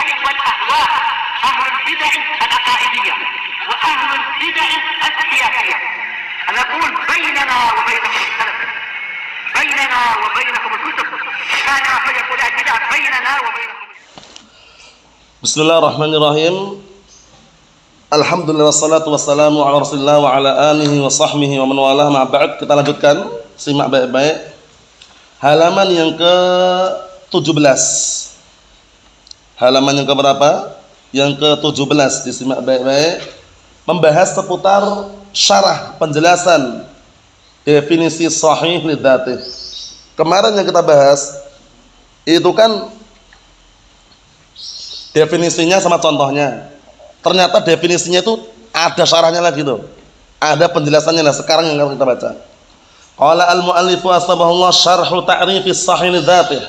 البدع والأهواء، أهل البدع العقائدية وأهل البدع السياسية. أنا أقول بيننا وبينكم السلف، بيننا وبينكم الكتب، كان فيقول البدع بيننا وبينكم. Bismillahirrahmanirrahim. Alhamdulillah wassalatu wassalamu ala Rasulillah wa ala alihi wa sahbihi wa man walah, ma ba'd. Kita lanjutkan, simak baik-baik. Halaman yang ke-17. Halaman yang ke berapa? Yang ke-17, disimak baik-baik. Membahas seputar syarah penjelasan definisi sahih lidzatih. Kemarin yang kita bahas itu kan definisinya sama contohnya. Ternyata definisinya itu ada syarahnya lagi tuh. Ada penjelasannya. Nah, sekarang yang akan kita baca. Qala al-mu'allifu asbahullah syarhu ta'rifis sahih lidzatih.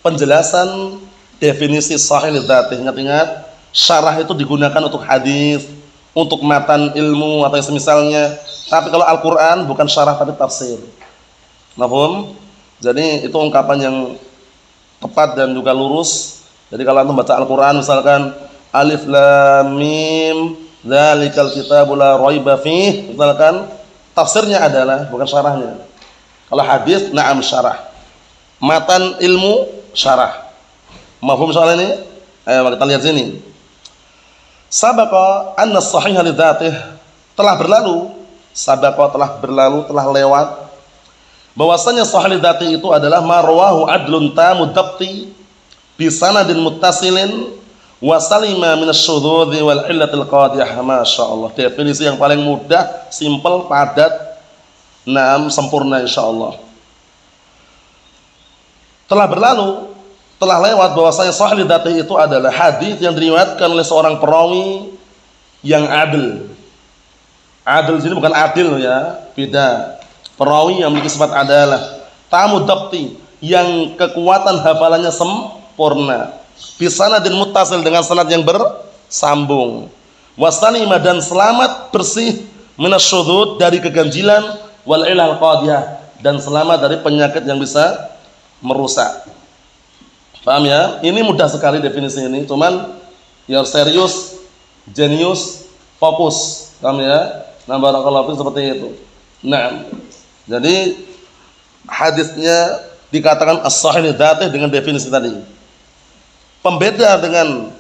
Penjelasan definisi sahih lidzatih. Ingat-ingat, syarah itu digunakan untuk hadis, untuk matan ilmu atau yang semisalnya. Tapi kalau Al-Qur'an bukan syarah tapi tafsir. Paham? Jadi itu ungkapan yang tepat dan juga lurus. Jadi kalau antum baca Al-Qur'an misalkan Alif Lam Mim dzalikal kitabu la raiba fih, misalkan tafsirnya adalah bukan syarahnya. Kalau hadis na'am syarah. Matan ilmu syarah. Mafhum soal ini? Ayo kita lihat sini. Sabaqa anna as-sahih lidzatih, telah berlalu, sabaqa telah berlalu, telah lewat, bahwasanya sahih lidzatih itu adalah ma rawahu adlun tamud dabti bi sanadin muttasilin wa salima minasyududzi wal illatil qadhiyah. Masyaallah, definisi yang paling mudah, simpel, padat, naam, sempurna insyaallah. Telah berlalu, telah lewat bahwasanya sahih lidzatih itu adalah hadis yang diriwayatkan oleh seorang perawi yang adil. Adil di sini bukan adil ya, beda. Perawi yang memiliki sifat adalah tamu dabti, yang kekuatan hafalannya sempurna. Bisanadin muttasil, dengan sanad yang bersambung. Wasalima, dan selamat bersih minasyudud, dari keganjilan, wal ilal qadhiyah, dan selamat dari penyakit yang bisa merusak. Paham ya? Ini mudah sekali definisi ini, cuman ya serius, jenius, fokus. Paham ya? Nah, barakallahu fiik, seperti itu. Nah, jadi hadisnya dikatakan as-sahih lidzatih dengan definisi tadi. Pembeda dengan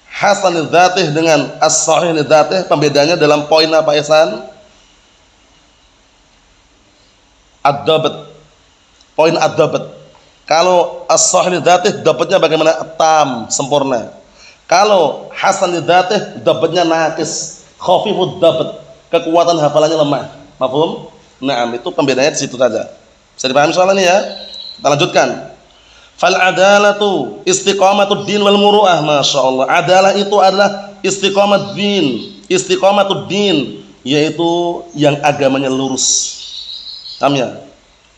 hasan lidzatih dengan as-sahih lidzatih, pembedanya dalam poin apa Ihsan? Ad-dabt. Poin ad-dabt. Kalau as-sahih lidzatih dabtnya bagaimana? Tam, sempurna. Kalau hasan lidzatih dabtnya naqis, khafifud dabt, kekuatan hafalannya lemah. Mafhum? Naam, itu pembedanya di situ saja. Bisa dipahami soal ini ya? Kita lanjutkan. Fal adalatu istiqamatud din wal muru'ah. Masyaallah, adalah itu adalah istiqamat din, istiqamatud din, yaitu yang agamanya lurus. Paham ya?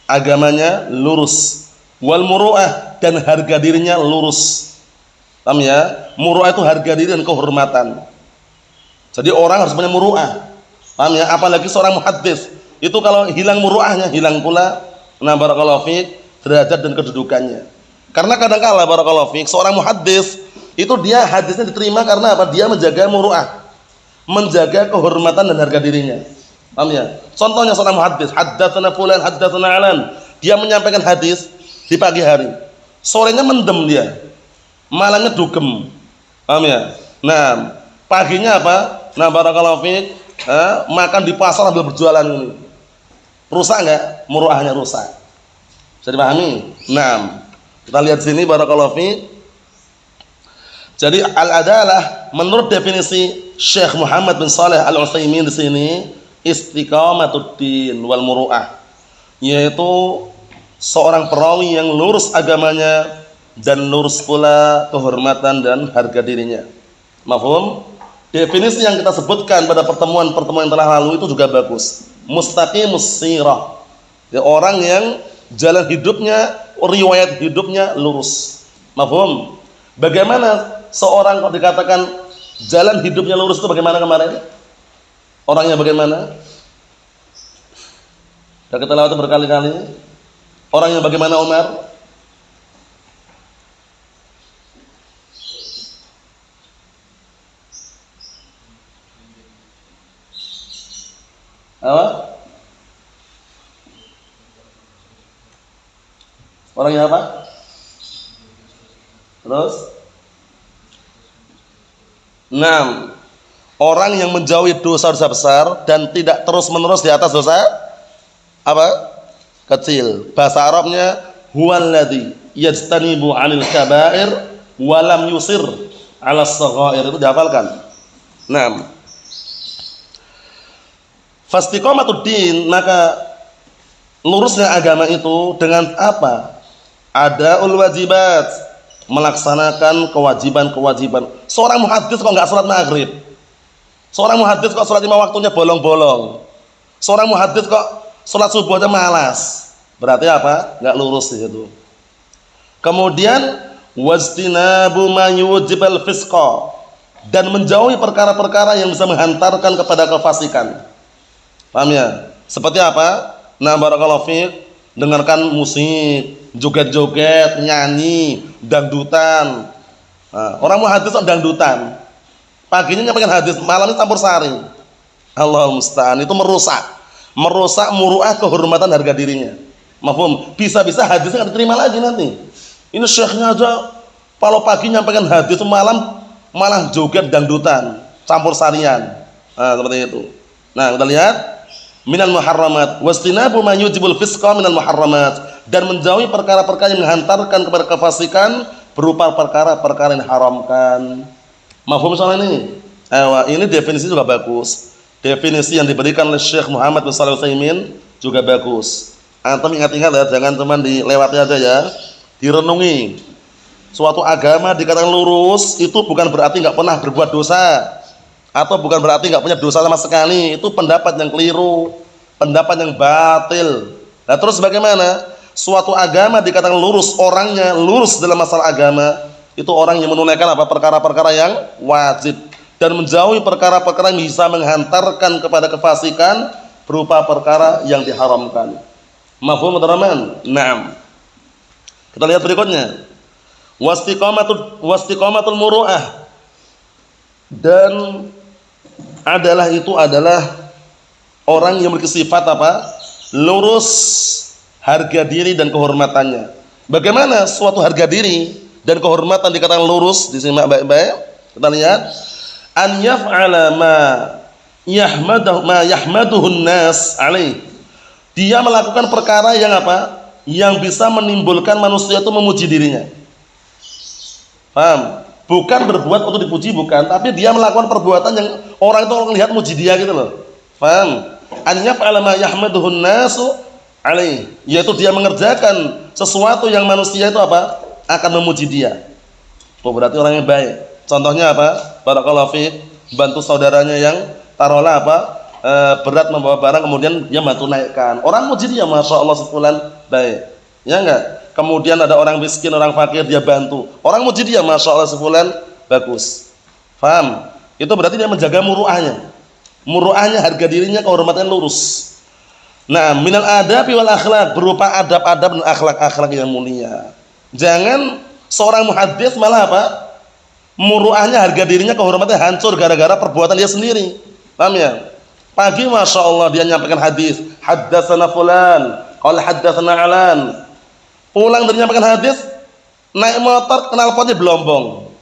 Agamanya lurus. Wal muru'ah, dan harga dirinya lurus. Paham ya? Muru'ah itu harga diri dan kehormatan. Jadi orang harus punya muru'ah. Paham ya? Apalagi seorang muhaddits, itu kalau hilang muru'ahnya, hilang pula, nah barakallahu fiik, derajat dan kedudukannya. Karena kadang-kala barakallahu fiik, seorang muhaddits itu dia hadisnya diterima karena apa? Dia menjaga muru'ah, menjaga kehormatan dan harga dirinya. Paham ya? Contohnya seorang muhaddits, haddatsana fulan, haddatsana alan. Dia menyampaikan hadis di pagi hari, sorenya mendem dia, malamnya dugem. Paham ya? Nah, paginya apa? Nah barakallahu fiik, makan di pasar sambil berjualan ini. Rusak enggak? Muru'ahnya rusak. Bisa dipahami? Nah, kita lihat sini barakallahu fiik. Jadi al-adalah menurut definisi Syekh Muhammad bin Shalih Al-Utsaimin di sini, istiqamatud din wal muru'ah, yaitu seorang perawi yang lurus agamanya dan lurus pula kehormatan dan harga dirinya. Mafhum? Definisi yang kita sebutkan pada pertemuan-pertemuan yang telah lalu itu juga bagus. Mustaqimus sirah, ya, orang yang jalan hidupnya, riwayat hidupnya lurus. Mafhum? Bagaimana seorang kalau dikatakan jalan hidupnya lurus itu bagaimana kemarin? Orangnya bagaimana? Sudah kita lewati berkali-kali. Orangnya bagaimana Umar? Apa? Orang yang apa? Terus? 6. Orang yang menjauhi dosa-dosa besar dan tidak terus-menerus di atas dosa apa? Kecil. Bahasa Arabnya huwallazi yajtanibu 'anil kaba'ir wa lam yusir 'ala as-saghair. Itu dihafalkan. 6. Fastiqamatud din, maka lurusnya agama itu dengan apa? Adaul wajibat, melaksanakan kewajiban-kewajiban. Seorang muhaddits kok enggak salat maghrib? Seorang muhaddits kok salat 5 waktunya bolong-bolong? Seorang muhaddits kok salat subuh aja malas? Berarti apa? Enggak lurus itu. Kemudian wajtinabu ma yujibal fisqa, dan menjauhi perkara-perkara yang bisa menghantarkan kepada kefasikan. Paham ya? Seperti apa? Nah, barakallahu fiik, dengarkan musik, joget-joget, nyanyi, dangdutan. Nah, orang muhaddits kok dangdutan. Paginya nyampaikan hadis, malamnya campur sari. Allah musta'an, itu merusak muruah kehormatan harga dirinya. Mafhum? Bisa-bisa hadisnya enggak diterima lagi nanti. Ini syekhnya aja kalau pagi nyampaikan hadis, malam malah joget dangdutan, campur sarian. Nah, seperti itu. Nah, kita lihat minal muharramat wastinabu ma yujibul fisqa minal muharramat, dan menjauhi perkara-perkara yang menghantarkan kepada kefasikan berupa perkara-perkara yang haramkan. Mafhum soal ini? Ini definisi juga bagus. Definisi yang diberikan oleh Syekh Muhammad bin Shalih Al-Utsaimin juga bagus. Antum ingat-ingat ya, jangan cuma dilewati aja ya. Direnungi. Suatu agama dikatakan lurus itu bukan berarti enggak pernah berbuat dosa, atau bukan berarti enggak punya dosa sama sekali. Itu pendapat yang keliru, pendapat yang batil. Nah, terus bagaimana? Suatu agama dikatakan lurus, orangnya lurus dalam masalah agama, itu orang yang menunaikan apa? Perkara-perkara yang wajib, dan menjauhi perkara-perkara yang bisa menghantarkan kepada kefasikan berupa perkara yang diharamkan. Mafhum teman-teman? Naam. Kita lihat berikutnya. Wastiqamatul muru'ah, dan adalah orang yang memiliki sifat apa? Lurus harga diri dan kehormatannya. Bagaimana suatu harga diri dan kehormatan dikatakan lurus? Disimak baik-baik. Kita lihat, an yaf'ala ma yahmaduhun nas alaih. Dia melakukan perkara yang apa? Yang bisa menimbulkan manusia itu memuji dirinya. Paham? Bukan berbuat untuk dipuji, bukan, tapi dia melakukan perbuatan yang orang itu melihat muji dia gitu loh. Paham? An yaf'ala ma yahmaduhun nasu alaih, yaitu dia mengerjakan sesuatu yang manusia itu apa? Akan memuji dia. Oh, berarti orang yang baik. Contohnya apa? Barakallahu fiik, bantu saudaranya yang taruhlah apa? Berat membawa barang, kemudian dia bantu naikkan. Orang muji dia, masya Allah sebulan baik. Ya enggak? Kemudian ada orang miskin, orang fakir, dia bantu. Orang muji dia, masya Allah sebulan bagus. Faham? Itu berarti dia menjaga muruahnya. Muruahnya, harga dirinya, kehormatannya lurus. Nah, minal adabi wal akhlak, berupa adab-adab dan akhlak-akhlak yang mulia. Jangan seorang muhaddits malah apa? Muruahnya, harga dirinya, kehormatannya hancur gara-gara perbuatan dia sendiri. Paham ya? Pagi masya Allah dia nyampaikan hadis, haddatsana fulan, qala haddatsana alan. Pulang dari nyampaikan hadis, naik motor knalpotnya belombong.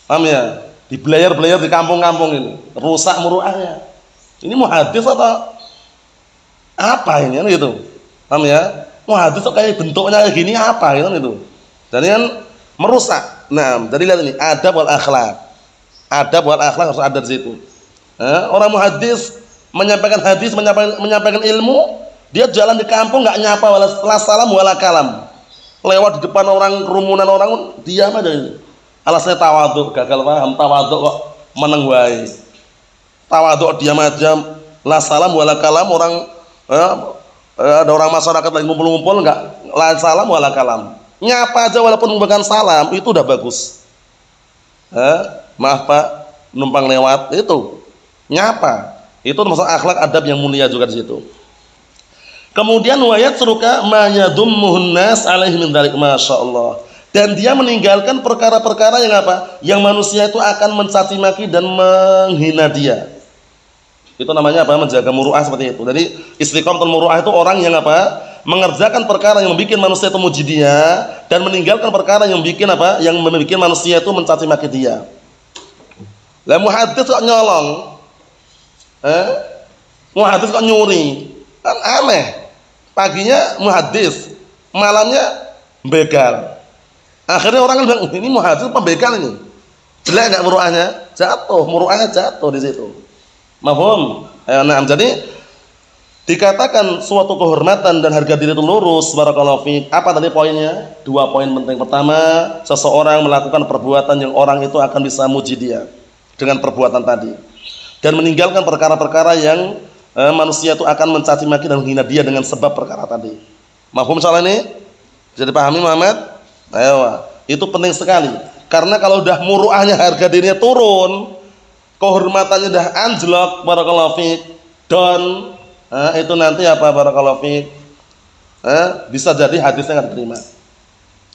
Paham ya? Dibelayar-belayar di kampung-kampung ini, rusak muruahnya. Ini muhaddits atau apa ini kan gitu? Paham ya? Muhaddits kok kayak bentuknya kayak gini apa gitu? Jadi kan merusak. Nah, jadi lihat ini, adab wal akhlak. Adab wal akhlak harus ada di situ. Orang muhaddits menyampaikan hadis, menyampaikan ilmu, dia jalan di kampung enggak nyapa wala salam wala kalam. Lewat di depan orang, kerumunan orang, diam aja ini. Alasannya tawadhu, gagal paham, tawadhu kok meneng wae. Tawadhu diam aja, la salam wala kalam, orang ada orang masyarakat lagi ngumpul-ngumpul enggak la salam wala kalam. Nyapa aja walaupun bukan salam, itu udah bagus. Maaf Pak, numpang lewat, itu nyapa. Itu termasuk akhlak adab yang mulia juga di situ. Kemudian wayat suruka mayadummuhun nas alaihi min dzalik, masyaallah. Dan dia meninggalkan perkara-perkara yang apa? Yang manusia itu akan mencaci maki dan menghina dia. Itu namanya apa? Menjaga muru'ah seperti itu. Jadi istiqomatul muru'ah itu orang yang apa? Mengerjakan perkara yang membuat manusia itu muji dia dan meninggalkan perkara yang membuat apa? Yang membuat manusia itu mencaci maki dia. Lah muhaddits kok nyolong? Muhaddits kok nyuri? Kan aneh. Paginya muhaddits, malamnya begal. Akhirnya orang kan bilang, ini muhaddits pembegal ini. Jelek enggak muru'ahnya? Jatuh, muru'ahnya jatuh di situ. Mafhum? Nah, jadi dikatakan suatu kehormatan dan harga diri itu lurus. Barakallahu fiik. Apa tadi poinnya? 2 poin penting. Pertama, seseorang melakukan perbuatan yang orang itu akan bisa muji dia dengan perbuatan tadi, dan meninggalkan perkara-perkara yang manusia itu akan mencaci maki dan menghina dia dengan sebab perkara tadi. Mafhum soal ini? Bisa dipahami Muhammad? Ayo, itu penting sekali. Karena kalau udah muru'ahnya, harga dirinya turun, kehormatannya udah anjlok, barakallahu fiik, don, itu nanti apa, barakallahu fiik, bisa jadi hadisnya nggak diterima.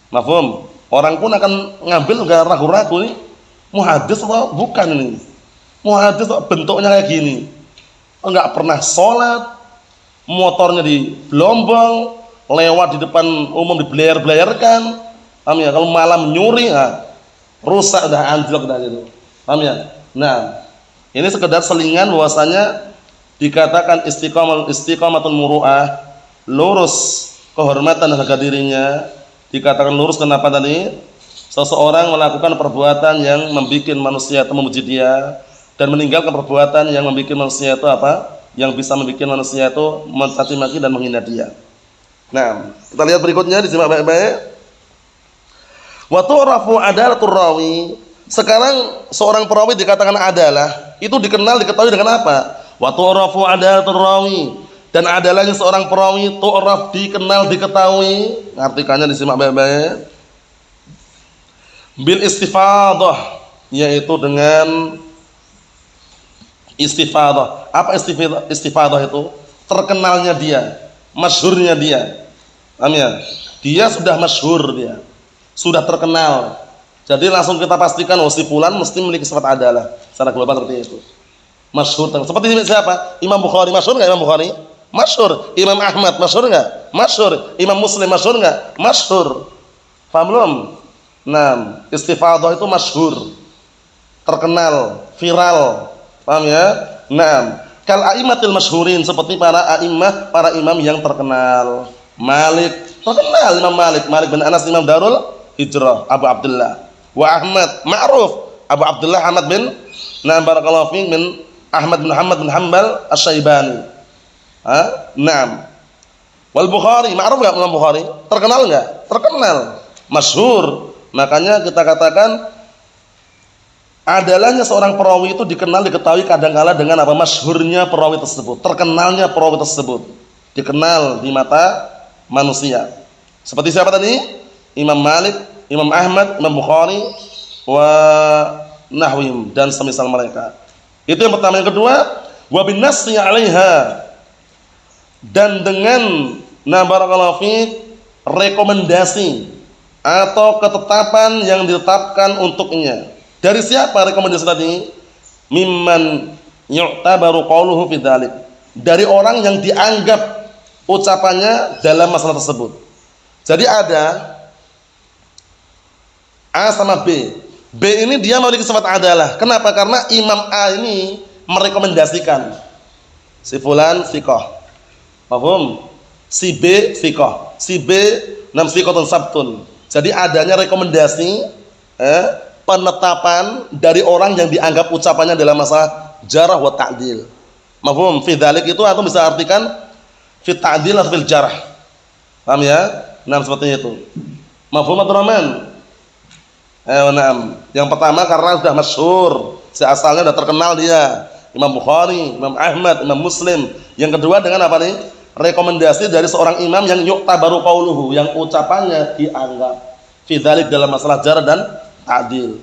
Mafhum? Orang pun akan ngambil nggak ragu-ragu nih, muhaddits atau bukan ini? Muhaddits bentuknya kayak gini, nggak pernah sholat, motornya di Blombong, lewat di depan umum dibelayar-belayarkan, paham ya? Kalau malam nyuri, rusak, udah anjlok dah gitu, paham ya? Nah, ini sekedar selingan bahwasanya dikatakan istiqamatul muru'ah, lurus kehormatan dan harga dirinya. Dikatakan lurus kenapa tadi? Seseorang melakukan perbuatan yang membuat manusia itu memuji dia dan meninggalkan perbuatan yang membuat manusia itu apa? Yang bisa membuat manusia itu mencaci maki dan menghina dia. Nah, kita lihat berikutnya, disimak baik-baik. Wa tu'rafu adalatur rawi. Sekarang seorang perawi dikatakan adalah, itu dikenal, diketahui dengan apa? Wa tu'rafu adalatur rawi. Dan adalahnya seorang perawi, tu'raf, dikenal, diketahui. Artikannya disimak baik-baik. Bil istifadah, yaitu dengan istifadah. Apa istifadah itu? Terkenalnya dia, masyhurnya dia. Paham ya? Dia sudah masyhur, dia sudah terkenal. Jadi langsung kita pastikan si fulan mesti memiliki sifat adalah secara global seperti itu. Masyhur. Seperti siapa? Imam Bukhari masyhur enggak Imam Bukhari? Masyhur. Imam Ahmad masyhur enggak? Masyhur. Imam Muslim masyhur enggak? Masyhur. Paham belum? Nah, istifadah itu masyhur, terkenal, viral. Paham ya? Nah, kal a'immatil masyhurin, seperti para a'immah, para imam yang terkenal. Malik, terkenal Imam Malik, Malik bin Anas, Imam Darul Hijrah, Abu Abdullah. Wa Ahmad, ma'ruf, Abu Abdullah Ahmad bin barakallahu fiik bin Ahmad bin Muhammad bin Hanbal Asy-Syaibani. Naam. Wal Bukhari, ma'ruf enggak Imam Bukhari? Terkenal enggak? Terkenal, masyhur. Makanya kita katakan adalahnya seorang perawi itu dikenal, diketahui kadangkala dengan apa? Masyhurnya perawi tersebut, terkenalnya perawi tersebut, dikenal di mata manusia. Seperti siapa tadi? Imam Malik, Imam Ahmad, Imam Bukhari, wa nahwihim, dan semisal mereka. Itu yang pertama. Yang kedua, wa bin nassi 'alaiha, dan dengan barakallahu fiik, rekomendasi atau ketetapan yang ditetapkan untuknya. Dari siapa rekomendasi tadi? Mimman yu'tabaru qauluhu fi dzalik, dari orang yang dianggap ucapannya dalam masalah tersebut. Jadi ada A sama B. B ini dia memiliki sifat adalah. Kenapa? Karena Imam A ini merekomendasikan si fulan thiqah. Paham? Si B thiqah. Si B nam thiqatun sabtun. Jadi adanya rekomendasi, penetapan dari orang yang dianggap ucapannya dalam masalah jarah wa ta'dil. Mafhum? Fi dzalik itu atau bisa artikan fi ta'dil atau fil jarah. Paham ya? Nah, seperti itu. Mafhum Abdurrahman? Naam. Yang pertama karena sudah masyhur, asalnya sudah terkenal dia, Imam Bukhari, Imam Ahmad, Imam Muslim. Yang kedua dengan apa nih? Rekomendasi dari seorang imam yang yu'tabaru qauluhu, yang ucapannya dianggap fi dzalik dalam masalah jarh dan ta'dil.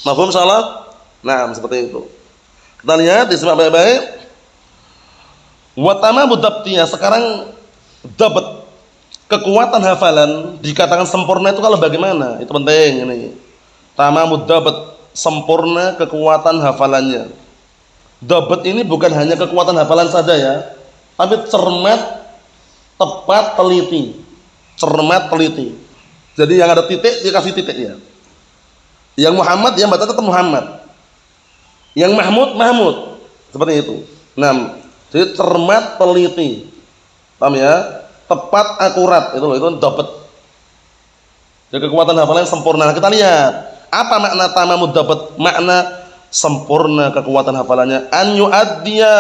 Mafhum insyaallah? Nah, seperti itu. Kita lihat, disimak baik-baik. Wa tamamu dabtiyah, sekarang dapat kekuatan hafalan dikatakan sempurna itu kalau bagaimana? Itu penting ini. Tamamu dapat, sempurna kekuatan hafalannya. Dabat ini bukan hanya kekuatan hafalan saja ya, tapi cermat, tepat, teliti. Cermat, teliti. Jadi yang ada titik dikasih titik ya. Yang Muhammad dia baca tetap Muhammad. Yang Mahmud, Mahmud. Seperti itu. Nah, jadi cermat, teliti. Paham ya? Tepat, akurat. Itu dapat. Jadi kekuatan hafalan sempurna. Kita lihat apa makna tamamud dapat? Makna sempurna kekuatan hafalannya. An yu'addiya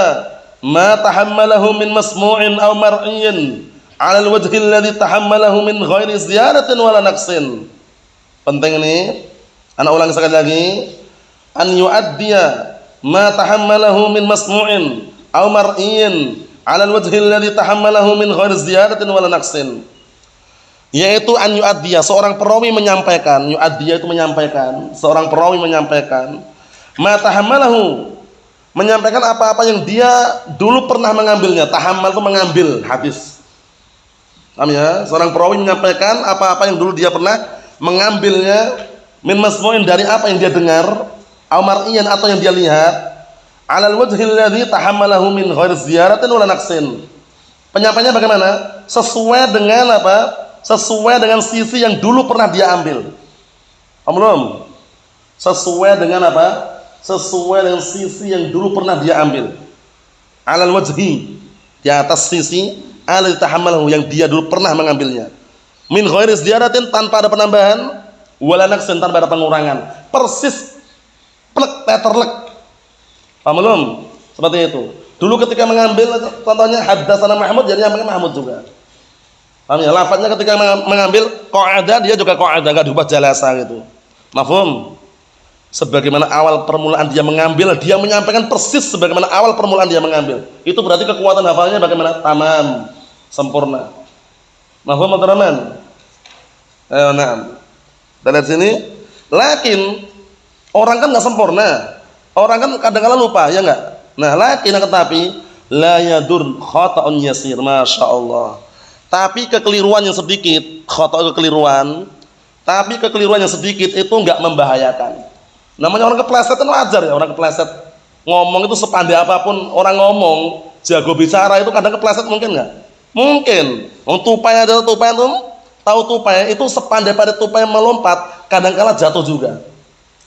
ma tahammalahu min masmu'in aw mar'iyyin 'ala al-wajhi alladhi tahammalahu min ghairi ziyadatin wala naqsin. Penting ini. Anak ulang sekali lagi. An yu'addiya ma tahammalahu min masmu'in aw mar'iyyin 'ala al-wajhi alladhi tahammalahu min ghairi ziyadatin wala naqsin. Yaitu an yu'addiya, seorang perawi menyampaikan, yu'addiya itu menyampaikan, seorang perawi menyampaikan ma tahammalahu, menyampaikan apa-apa yang dia dulu pernah mengambilnya. Tahammal itu mengambil hadis. Paham ya? Seorang perawi menyampaikan apa-apa yang dulu dia pernah mengambilnya min masmu'in, dari apa yang dia dengar, aw mar'iyan, atau yang dia lihat, 'alal wajhil ladzi tahammalahu min ghairi ziyaratin wala naqsin. Penyampaiannya bagaimana? Sesuai dengan apa? Sesuai dengan sisi yang dulu pernah dia ambil. Paham belum? Sesuai dengan apa? Sesuai dengan sisi yang dulu pernah dia ambil. 'Alal wajhi, di atas sisi alladzi tahammalahu, yang dia dulu pernah mengambilnya. Min ghairi ziyaratin, tanpa ada penambahan, wala naqsin, tanpa ada pengurangan. Persis plek teterlek. Paham belum? Seperti itu. Dulu ketika mengambil, contohnya haddatsana Mahmud, jadi nyampaikan Mahmud juga. Paham ya? Lafadznya ketika mengambil qa'ada, dia juga qa'ada, enggak diubah jalasa gitu. Mafhum? Sebagaimana awal permulaan dia mengambil, dia menyampaikan persis sebagaimana awal permulaan dia mengambil. Itu berarti kekuatan hafalnya bagaimana? Tamam, sempurna. Mafhum teman-teman? Ayo, nah. Kita lihat sini. Lakin orang kan enggak sempurna. Orang kan kadang-kadang lupa, ya enggak? Nah, lakin tetapi la yadur khata'un yasir, masyaallah. Tapi kekeliruan yang sedikit, khata' kekeliruan, tapi kekeliruan yang sedikit itu enggak membahayakan. Namanya orang kepleset kan wajar ya, orang kepleset. Ngomong itu sepandai apapun orang ngomong, jago bicara itu kadang kepleset, mungkin enggak? Mungkin. Tupai adalah tupai, tahu tupai itu sepandai-pandai tupai melompat, kadang-kala jatuh juga.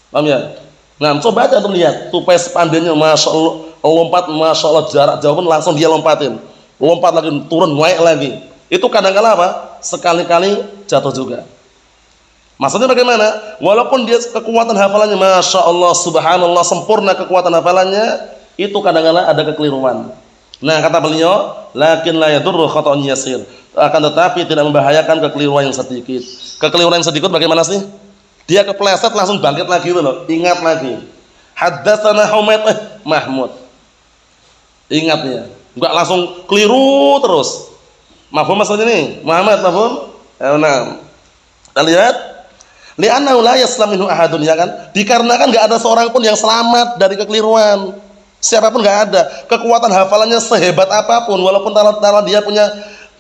Paham ya? Nah, coba aja tuh lihat tupai sepandainya, masya Allah, lompat, masya Allah, jarak jauh pun langsung dia lompatin, lompat lagi, turun, naik lagi. Itu kadang-kala apa? Sekali-kali jatuh juga. Maksudnya bagaimana? Walaupun dia kekuatan hafalannya, masya Allah, subhanallah, sempurna kekuatan hafalannya, itu kadang-kala ada kekeliruan. Nah, kata beliau, lakin la yadurru khata'un yasir. Akan tetapi tidak membahayakan kekeliruan yang sedikit. Kekeliruan yang sedikit bagaimana sih? Dia kepleset langsung bangkit lagi itu loh, ingat lagi. Haddatsana Humaid Mahmud. Ingat ya, enggak langsung keliru terus. Mafhum maksudnya nih? Muhammad mafhum? Nah. Kita lihat. Li'annahu la yaslam minhu ahadun, ya kan? Dikarenakan enggak ada seorang pun yang selamat dari kekeliruan. Siapapun enggak ada. Kekuatan hafalannya sehebat apapun, walaupun taala dia punya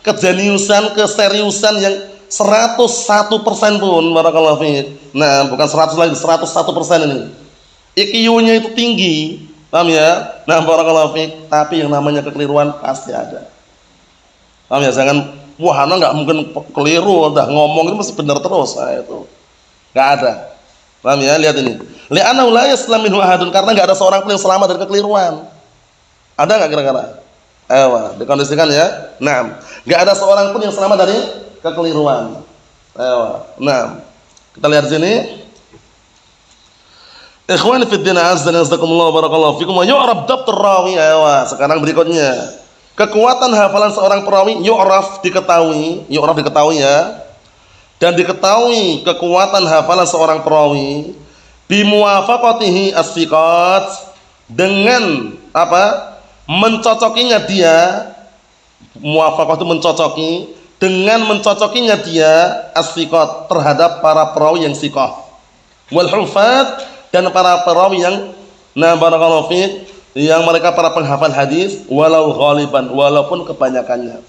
kejeniusan, keseriusan yang 101% pun, barakallahu fiik. Nah, bukan 100 lagi, 101% ini. IQ-nya itu tinggi, paham ya? Nah, barakallahu fiik, tapi yang namanya kekeliruan pasti ada. Paham ya? Jangan wah, ana enggak mungkin keliru, udah ngomong itu mesti benar terus. Nah, itu. Enggak ada. Paham ya? Lihat ini. Li'annahu la yaslam minhu ahadun, karena enggak ada seorang pun yang selamat dari kekeliruan. Ada enggak kira-kira? Ayo, dikondisikan ya. Nah, enggak ada seorang pun yang selamat dari kekeliruan. Ayo. Nah, kita lihat sini. Ikhwani fi din, azza wa jazakumullah, barakallahu fikum. Wa yu'raf dhabtur rawi. Ayo, sekarang berikutnya. Kekuatan hafalan seorang perawi yu'raf, diketahui ya. Dan diketahui kekuatan hafalan seorang perawi bimuwafaqatihi as-siqat, dengan apa? Mencocokinya dia. Muwafaqah itu mencocoki, dengan mencocokinya dia as-siqat terhadap para perawi yang siqah. Wal hufat, dan para perawi yang barakallahu fiik, yang mereka para penghafal hadis, walau ghaliban, walaupun kebanyakannya.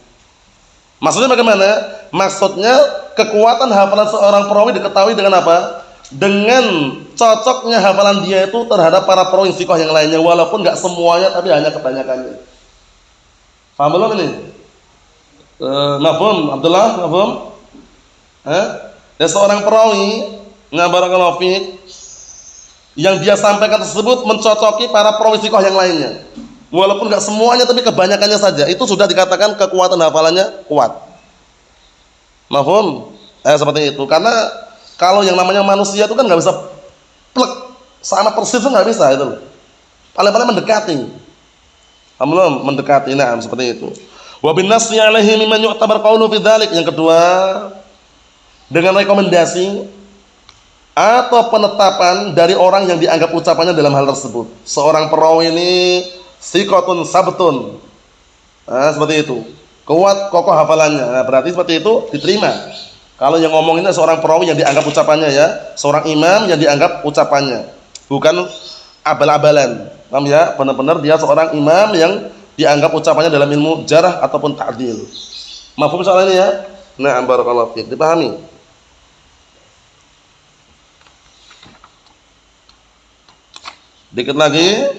Maksudnya bagaimana? Maksudnya kekuatan hafalan seorang perawi diketahui dengan apa? dengan cocoknya hafalan dia itu terhadap para perawi thiqah yang lainnya, walaupun nggak semuanya tapi hanya kebanyakannya. Paham belum ini? Mafhum Abdullah, mafhum? Ya, seorang perawi barakallahu fiik yang dia sampaikan tersebut mencocoki para perawi thiqah yang lainnya, walaupun nggak semuanya tapi kebanyakannya saja, itu sudah dikatakan kekuatan hafalannya kuat. Mafhum? Seperti itu. Karena kalau yang namanya manusia itu kan nggak bisa plek sama persis, nggak bisa itu. Paling-paling mendekati. Belum mendekati, nah seperti itu. Wa bin nasyi alaihi mimman yu'tabar qawlu fi dzalik. Yang kedua, dengan rekomendasi atau penetapan dari orang yang dianggap ucapannya dalam hal tersebut. Seorang perawi ini thiqatun sabtun. Seperti itu. Kuat kokoh hafalannya. Nah, berarti seperti itu diterima. Kalau yang ngomong ini seorang perawi yang dianggap ucapannya, ya, seorang imam yang dianggap ucapannya, bukan abal-abalan. Paham ya? Benar-benar dia seorang imam yang dianggap ucapannya dalam ilmu jarah ataupun ta'dil. Mafhum soal ini ya? Nah, barakallahu fiik. Dipahami? Dikit lagi.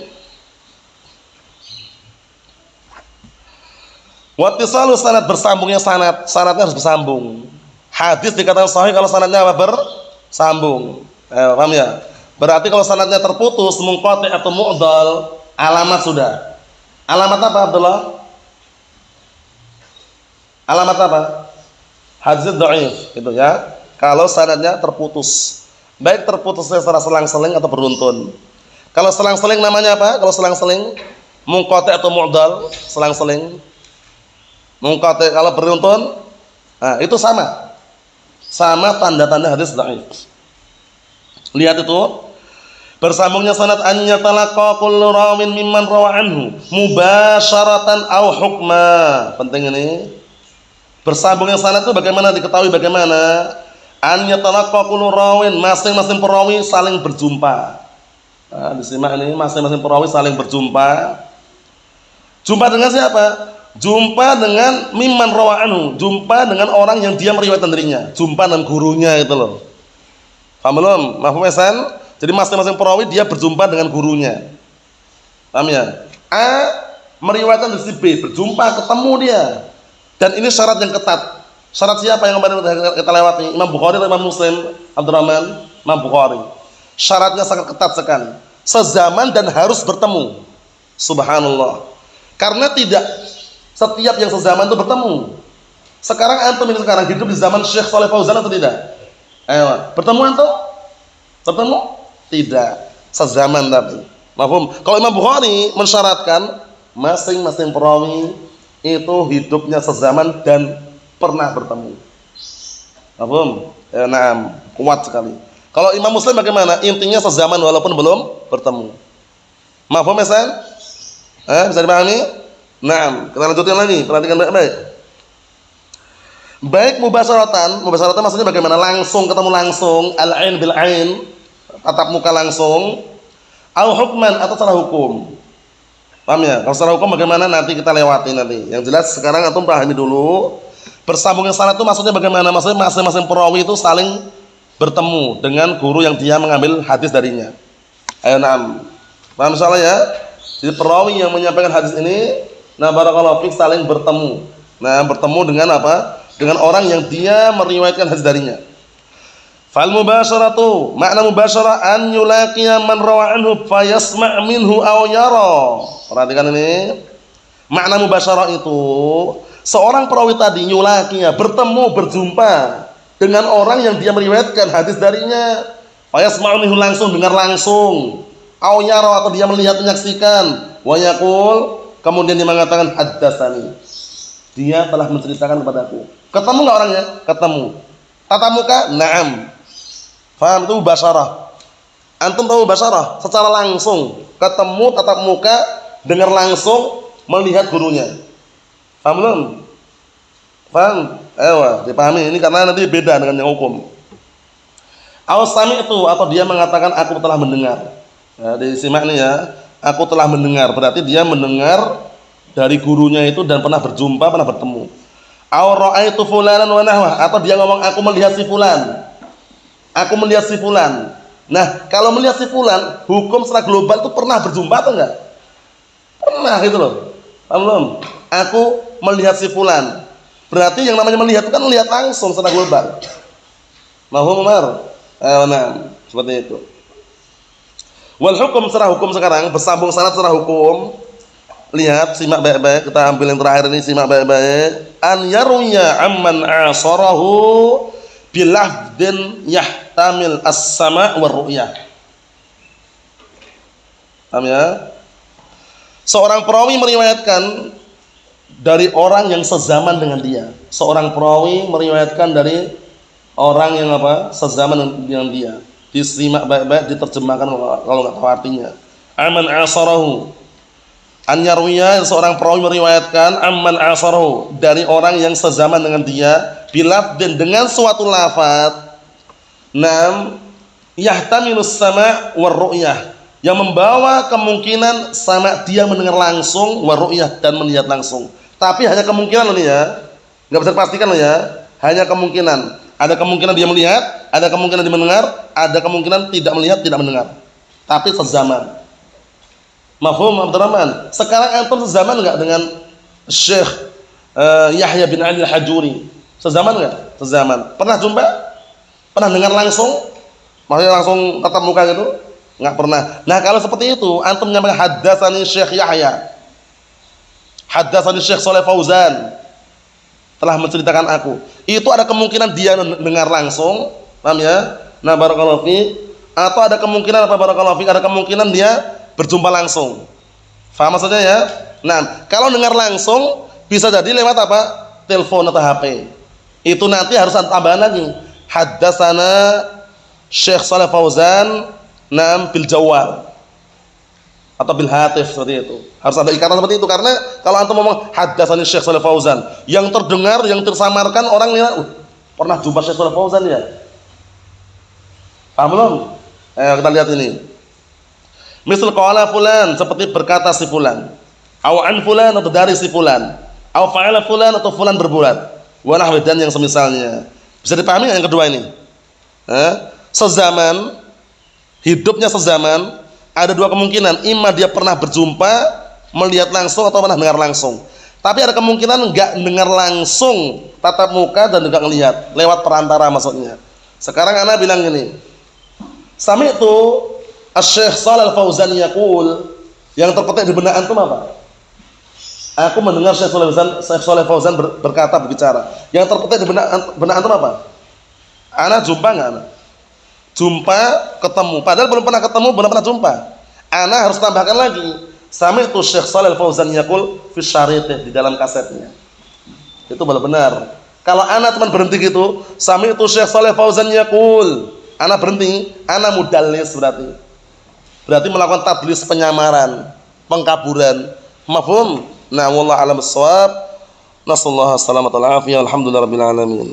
Wattisalu sanad, bersambungnya sanad. Sanadnya harus bersambung. Hadis dikatakan sahih kalau sanadnya apa? Bersambung. Paham ya? Berarti kalau sanadnya terputus, munqati' atau mu'dal, alamat sudah. Alamat apa Abdullah? Alamat apa? Hadis dhaif, gitu ya. Kalau sanadnya terputus. Baik terputusnya secara selang-seling atau beruntun. Kalau selang-seling namanya apa? Kalau selang-seling munqati' atau mu'dal, selang-seling. Munqati' kalau beruntun, itu sama. Sama tanda-tanda hadis dhaif. Lihat itu, bersambungnya sanad an yatalaqa kullu rawin mimman rawa anhu mubasyaratan aw hukma. Penting ini. Bersambungnya sanad itu bagaimana, diketahui bagaimana? An yatalaqa kullu rawin, masing-masing perawi saling berjumpa. Disimak ini, masing-masing perawi saling berjumpa. Jumpa dengan siapa? Jumpa dengan mimman rawa anhu, jumpa dengan orang yang dia meriwayatkan darinya, jumpa dengan gurunya itu loh. Paham belum? Mafhum Hasan? Jadi masing-masing perawi dia berjumpa dengan gurunya. Paham ya? A meriwayatkan dari si B, berjumpa, ketemu dia. Dan ini syarat yang ketat. Syarat siapa yang kemarin kita lewati? Imam Bukhari atau Imam Muslim? Abdurrahman? Imam Bukhari. Syaratnya sangat ketat sekali. Sezaman dan harus bertemu. Subhanallah. Karena tidak setiap yang sezaman itu bertemu. Sekarang antum ini sekarang hidup di zaman Syekh Shalih Fauzan atau tidak? Ayo, bertemu antum? Bertemu? Tidak. Sezaman tapi. Mafhum? Kalau Imam Bukhari mensyaratkan masing-masing perawi itu hidupnya sezaman dan pernah bertemu. Mafhum? Naam, kuat sekali. Kalau Imam Muslim bagaimana? Intinya sezaman walaupun belum bertemu. Mafhum ya, bisa dipahami? Nah, kita lanjutkan lagi, perhatikan baik-baik. Baik mubasyaratan maksudnya bagaimana? Langsung, ketemu langsung, al-ain bil ain, tatap muka langsung, au hukman atau secara hukum. Paham ya? Kalau secara hukum bagaimana nanti kita lewati nanti. Yang jelas sekarang antum pahami dulu. Bersambungnya sanad itu maksudnya bagaimana? Maksudnya masing-masing perawi itu saling bertemu dengan guru yang dia mengambil hadis darinya. Ayo na'am. Paham insyaallah ya? Jadi perawi yang menyampaikan hadis ini, nah barakallahu fiik, saling bertemu. Nah, bertemu dengan apa? Dengan orang yang dia meriwayatkan hadis darinya. Fal mubasyaratu, makna mubasyarah an yulaqiya man rawa anhu fayasma' minhu aw yara. Perhatikan ini. Makna mubasyarah itu seorang perawi tadi yulaqiya, bertemu, berjumpa dengan orang yang dia meriwayatkan hadis darinya. Fayasma' minhu, langsung dengar langsung. Aw yara, atau dia melihat, menyaksikan. Wa yaqul, kemudian dia mengatakan haddatsani, dia telah menceritakan kepadaku. Ketemu enggak orangnya? Ketemu. Tatap muka? Naam. Faham itu mubasyarah. Antum tahu mubasyarah? Secara langsung, ketemu, tatap muka, dengar langsung, melihat gurunya. Paham belum? Paham? Ayo, dipahami ini karena nanti beda dengan yang hukum. Aw sami'tu, atau dia mengatakan aku telah mendengar. Ya, disimak nih ya. Aku telah mendengar, berarti dia mendengar dari gurunya itu dan pernah berjumpa, pernah bertemu. Aw ra'aitu fulanan wa nahwa, atau dia ngomong aku melihat si fulan. Aku melihat si fulan. Nah, kalau melihat si fulan, hukum secara global itu pernah berjumpa atau enggak? Pernah gitu loh. Paham belum? Aku melihat si fulan. Berarti yang namanya melihat itu kan melihat langsung secara global. Mahum Umar. Nah, seperti itu. Wal hukum secara hukum sekarang bersambung sanad secara hukum. Lihat, simak baik-baik. Kita ambil yang terakhir ini, simak baik-baik. An yaruya amman asarahu bilafdin yahtamil as-sama' war ru'yah. Paham ya? Seorang perawi meriwayatkan dari orang yang sezaman dengan dia. Seorang perawi meriwayatkan dari orang yang apa? Sezaman dengan dia. Disimak baik-baik, diterjemahkan kalau enggak tahu artinya. Amman asarahu. An yarwiya, seorang perawi meriwayatkan amman asarahu, dari orang yang sezaman dengan dia, bilafdin, dengan suatu lafaz, nam yahtamilus sama' war ru'yah, yang membawa kemungkinan sama dia mendengar langsung, war ru'yah, dan melihat langsung. Tapi hanya kemungkinan loh ya, nggak bisa dipastikan loh ya, hanya kemungkinan. Ada kemungkinan dia melihat, ada kemungkinan dia mendengar, ada kemungkinan tidak melihat, tidak mendengar. Tapi sezaman. Mafhum Abdurrahman? Sekarang antum sezaman enggak dengan Syekh Yahya bin Ali Al-Hajuri? Sezaman enggak? Sezaman. Pernah jumpa? Pernah dengar langsung? Maksudnya langsung tatap muka gitu? Enggak pernah. Nah, kalau seperti itu, antum menyampaikan haddatsani Syekh Yahya, haddatsani Syekh Shalih Fauzan, telah menceritakan aku. Itu ada kemungkinan dia dengar langsung, paham ya? Nah, barakallahu fi. Atau ada kemungkinan apa barakallahu fi? Ada kemungkinan dia berjumpa langsung. Faham maksudnya ya? Nah, kalau dengar langsung bisa jadi lewat apa? Telepon atau HP. Itu nanti harus tambahan lagi. Haddatsana Syekh Shalih Fauzan bil jawal atau bil hatif, seperti itu. Harus ada ikatan seperti itu, karena kalau antum ngomong haddatsani Syekh Shalih Fauzan, yang terdengar, yang tersamarkan orang lihat, pernah jumpa Syekh Shalih Fauzan ya? Paham belum? Kita lihat ini. Misal qala fulan, seperti berkata si fulan, aw an fulan, atau dari si fulan, aw fa'ala fulan, atau fulan berbuat, wa nahwi, dan yang semisalnya. Bisa dipahami yang kedua ini? Sezaman, hidupnya sezaman, ada dua kemungkinan. Imma dia pernah berjumpa, melihat langsung, atau pernah dengar langsung. Tapi ada kemungkinan enggak dengar langsung, tatap muka, dan enggak melihat, lewat perantara maksudnya. Sekarang ana bilang gini, sami'tu Asy-Syaikh Shalih Fauzan yaqul, yang terpetik di benak antum apa? Aku mendengar Syekh Shalih Fauzan berkata, berbicara. Yang terpetik di benak antum apa? Ana jumpa enggak ana? Jumpa, ketemu. Padahal belum pernah ketemu, belum pernah jumpa. Ana harus tambahkan lagi. Sami'tu Syekh Shalih Fauzan yaqul fi syarithih, di dalam kasetnya. Itu belum benar. Kalau ana cuma berhenti gitu, sami'tu Syekh Shalih Fauzan yaqul, ana berhenti, ana mudallis berarti. Berarti melakukan tadlis, penyamaran, pengkaburan. Mafhum? Nah, wallahu a'lam bissawab. Nasallahu alaihi wasallam. Alhamdulillahirabbil alamin.